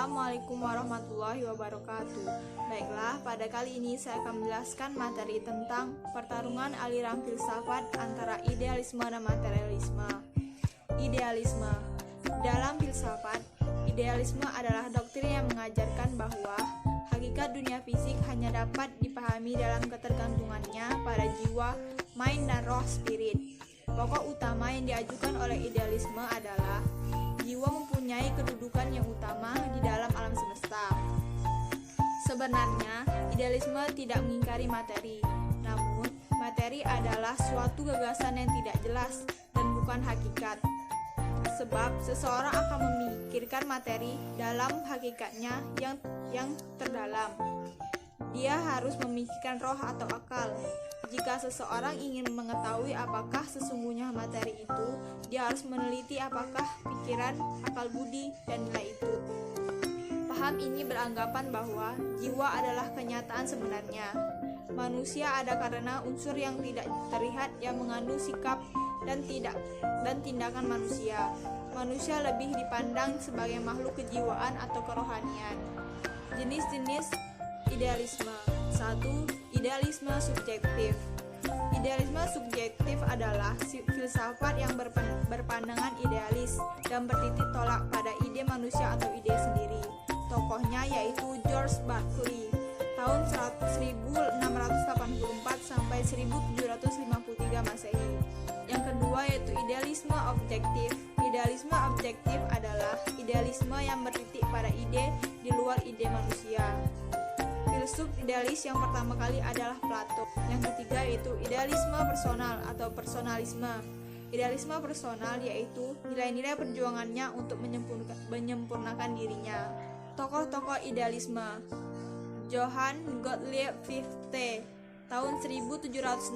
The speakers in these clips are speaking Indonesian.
Assalamualaikum warahmatullahi wabarakatuh. Baiklah, pada kali ini saya akan menjelaskan materi tentang pertarungan aliran filsafat antara idealisme dan materialisme. Idealisme. Dalam filsafat, idealisme adalah doktrin yang mengajarkan bahwa hakikat dunia fisik hanya dapat dipahami dalam ketergantungannya pada jiwa, mind, dan roh spirit. Pokok utama yang diajukan oleh idealisme adalah jiwa mempunyai kedudukan yang utama di dalam alam semesta. Sebenarnya, idealisme tidak mengingkari materi, namun materi adalah suatu gagasan yang tidak jelas dan bukan hakikat. Sebab seseorang akan memikirkan materi dalam hakikatnya yang terdalam. Dia harus memikirkan roh atau akal. Jika seseorang ingin mengetahui apakah sesungguhnya materi itu, dia harus meneliti apakah pikiran, akal budi, dan nilai itu. Paham ini beranggapan bahwa jiwa adalah kenyataan sebenarnya. Manusia ada karena unsur yang tidak terlihat yang mengandung sikap dan tindakan manusia. Manusia lebih dipandang sebagai makhluk kejiwaan atau kerohanian. Jenis-jenis idealisme. 1. Idealisme subjektif. Idealisme subjektif adalah filsafat yang berpandangan idealis dan bertitik tolak pada ide manusia atau ide sendiri. Tokohnya yaitu George Berkeley tahun 1684 sampai 1753 Masehi. Yang kedua yaitu idealisme objektif. Idealisme objektif adalah idealisme yang bertitik pada ide di luar ide manusia. Filsuf idealis yang pertama kali adalah Plato. Yang ketiga yaitu idealisme personal atau personalisme. Idealisme personal yaitu nilai-nilai perjuangannya untuk menyempurnakan dirinya. Tokoh-tokoh idealisme: Johann Gottlieb Fichte tahun 1762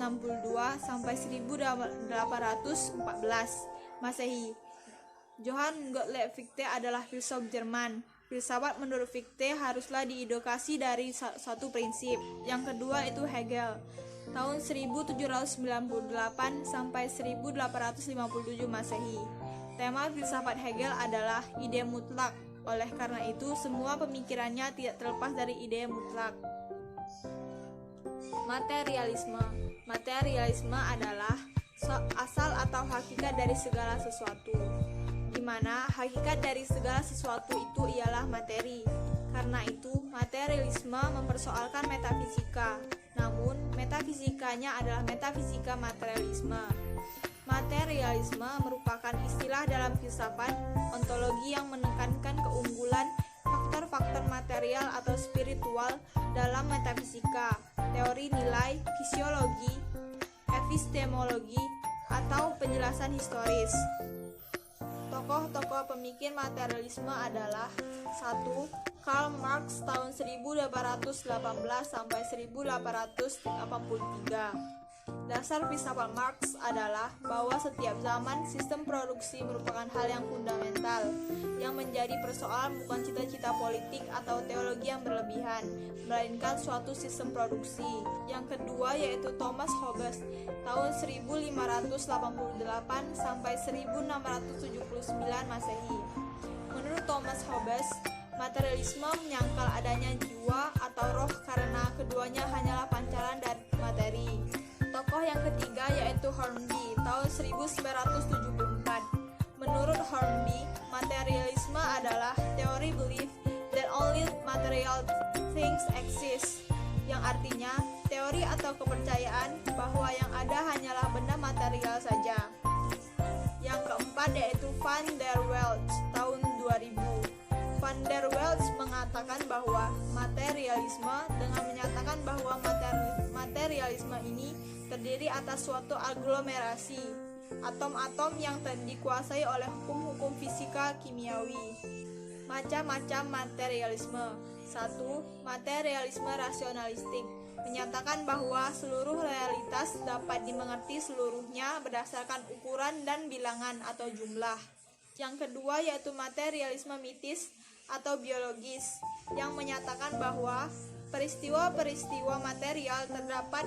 sampai 1814 Masehi. Johann Gottlieb Fichte adalah filsuf Jerman. Filsafat menurut Fichte haruslah diedukasi dari satu prinsip. Yang kedua itu Hegel tahun 1798 sampai 1857 Masehi. Tema filsafat Hegel adalah ide mutlak. Oleh karena itu, semua pemikirannya tidak terlepas dari ide mutlak. Materialisme. Materialisme adalah asal atau hakikat dari segala sesuatu, di mana hakikat dari segala sesuatu itu ialah materi. Karena itu, materialisme mempersoalkan metafisika, namun metafisikanya adalah metafisika materialisme. Materialisme merupakan istilah dalam filsafat ontologi yang menekankan keunggulan faktor-faktor material atau spiritual dalam metafisika, teori nilai, fisiologi, epistemologi, atau penjelasan historis. Tokoh-tokoh pemikir materialisme adalah 1. Karl Marx tahun 1818 sampai 1883. Dasar filsafat Marx adalah bahwa setiap zaman sistem produksi merupakan hal yang fundamental. Yang menjadi persoalan bukan cita-cita politik atau teologi yang berlebihan, melainkan suatu sistem produksi. Yang kedua yaitu Thomas Hobbes tahun 1588 sampai 1679 Masehi. Menurut Thomas Hobbes, materialisme menyangkal adanya jiwa atau roh karena keduanya hanyalah pancaran dari materi. Tokoh yang ketiga yaitu Hornby tahun 1974. Menurut Hornby, materialisme adalah teori belief that only material things exist, yang artinya teori atau kepercayaan bahwa yang ada hanyalah benda material saja. Yang keempat yaitu Van der Waals tahun 2000. Van der Waals mengatakan bahwa materialisme dengan menyatakan bahwa materialisme ini terdiri atas suatu aglomerasi atom-atom yang dikuasai oleh hukum-hukum fisika kimiawi. Macam-macam materialisme. 1. Materialisme rasionalistik menyatakan bahwa seluruh realitas dapat dimengerti seluruhnya berdasarkan ukuran dan bilangan atau jumlah. Yang kedua yaitu materialisme mitis atau biologis yang menyatakan bahwa peristiwa-peristiwa material terdapat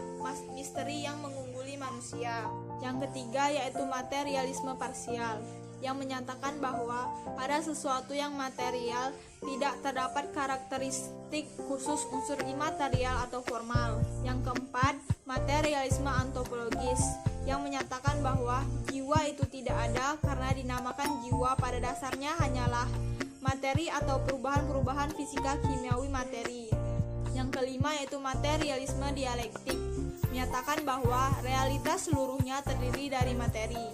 misteri yang mengungguli manusia. Yang ketiga yaitu materialisme parsial yang menyatakan bahwa pada sesuatu yang material tidak terdapat karakteristik khusus unsur imaterial atau formal. Yang keempat, materialisme antropologis yang menyatakan bahwa jiwa itu tidak ada karena dinamakan jiwa pada dasarnya hanyalah materi atau perubahan-perubahan fisika kimiawi materi. Yang kelima yaitu materialisme dialektik, menyatakan bahwa realitas seluruhnya terdiri dari materi.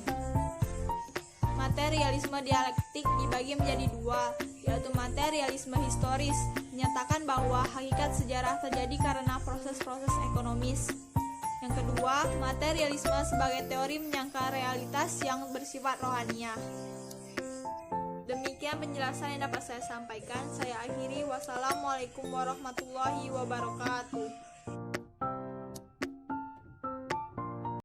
Materialisme dialektik dibagi menjadi dua, yaitu materialisme historis, menyatakan bahwa hakikat sejarah terjadi karena proses-proses ekonomis. Yang kedua, materialisme sebagai teori menyangka realitas yang bersifat rohaniah. Demikian penjelasan yang dapat saya sampaikan. Saya akhiri. Wassalamualaikum warahmatullahi wabarakatuh.